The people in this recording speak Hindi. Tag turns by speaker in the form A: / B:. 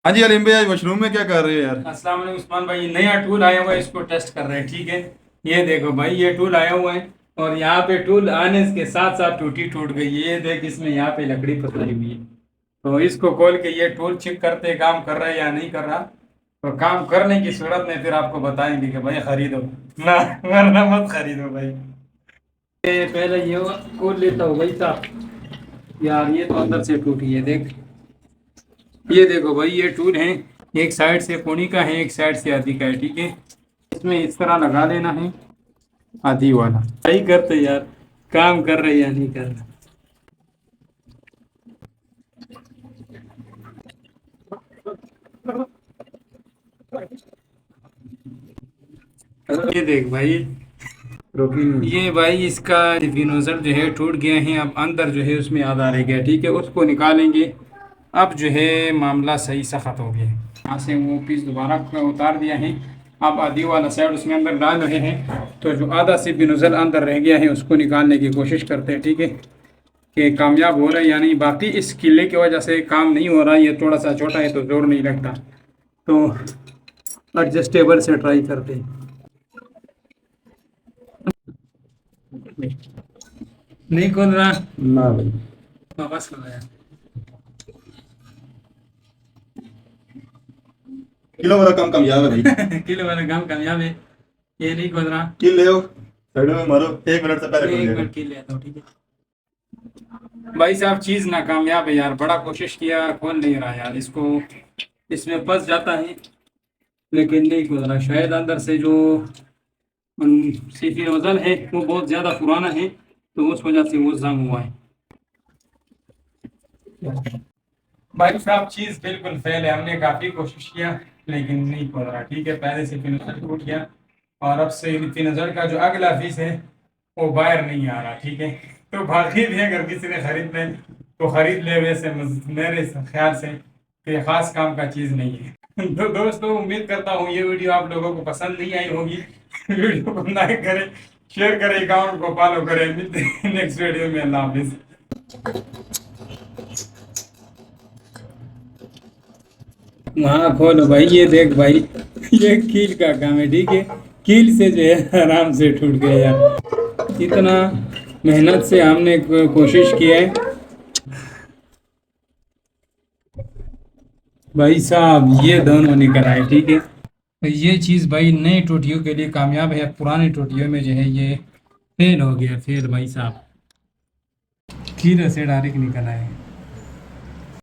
A: हाँ जी अलीम भाई, आज मशरूम में क्या कर रहे हो यार?
B: अस्सलाम वालेकुम उस्मान भाई, ये नया टूल आया हुआ है, इसको टेस्ट कर रहे हैं। ठीक है, ये देखो भाई, ये टूल आया हुआ है और यहाँ पे टूल आने के साथ साथ टूटी टूट गई है। ये देख, इसमें यहाँ पे लकड़ी फंसाई हुई है। तो इसको खोल के ये टूल चेक करते हैं काम कर रहा है या नहीं कर रहा। तो काम करने की सूरत में फिर आपको बताएंगे कि भाई खरीदो ना, वरना मत खरीदो भाई। पहले ये खोल लेता हूँ भाई साहब। यार ये तो अंदर से टूटी है, देख। ये देखो भाई, ये टूल है, एक साइड से पौनी का है, एक साइड से आधी का है। ठीक है, इसमें इस तरह लगा देना है, आधी वाला। सही करते यार, काम कर रहे या नहीं कर रहे। ये देख भाई, ये भाई इसका नोजल जो है टूट गया है। अब अंदर जो है उसमें आधा रह गया। ठीक है, उसको निकालेंगे। अब जो है मामला सही सख्त हो गया। यहाँ से वो पीस दोबारा उतार दिया है। अब आधी वाला साइड उसमें अंदर डाल रहे हैं। तो जो आधा से भी नोजल अंदर रह गया है उसको निकालने की कोशिश करते हैं। ठीक है, कि कामयाब हो रहा है या नहीं। बाकी इस किले की वजह से काम नहीं हो रहा, ये थोड़ा सा छोटा है तो जोर नहीं लगता। तो एडजस्टेबल से ट्राई करते हैं। नहीं खोल रहा
A: ना भाई,
B: वापस कर रहा
A: किलो वाला काम कामयाब है भाई।
B: है। किलो वाला काम कामयाब है। ये नहीं खोल रहा।
A: किल ले आओ, साइड में मारो, 1 मिनट से पहले खुल
B: एक
A: जाएगा।
B: मिनट किल लेता हूँ। ठीक है भाई साहब, चीज नाकामयाब है यार। बड़ा कोशिश किया, खोल नहीं रहा यार इसको। इसमें फंस जाता है लेकिन नहीं खोल रहा। शायद अंदर से जो सीफी नोजल है वो बहुत ज्यादा पुराना है, तो उस वजह से वो जंग हुआ है। भाई साहब, चीज बिल्कुल फेल है। हमने काफी कोशिश किया लेकिन नहीं खोल रहा। ठीक है, पहले से फिनजर टूट गया और अब से फिनजर का जो अगला पीस है वो बाहर नहीं आ रहा। ठीक है, तो बाकी भी अगर किसी ने खरीदना है तो खरीद ले। वैसे मेरे ख्याल से तो ये खास काम का चीज नहीं है। तो दोस्तों, उम्मीद करता हूँ ये वीडियो आप लोगों को पसंद नहीं आई होगी। वीडियो को लाइक करें, शेयर करें, अकाउंट को फॉलो करें। मिलते हैं नेक्स्ट वीडियो में। अल्लाह हाफिज। वहाँ खोलो भाई, ये देख भाई, ये कील का काम है। ठीक है, कील से जो है आराम से टूट गया यार। इतना मेहनत से हमने कोशिश की है भाई साहब, ये दोनों निकल आए। ठीक है, तो ये चीज़ भाई नई टोटियों के लिए कामयाब है। पुरानी टोटियों में जो है ये फेल हो गया। फेल भाई साहब, कील से डायरेक्ट निकल आए।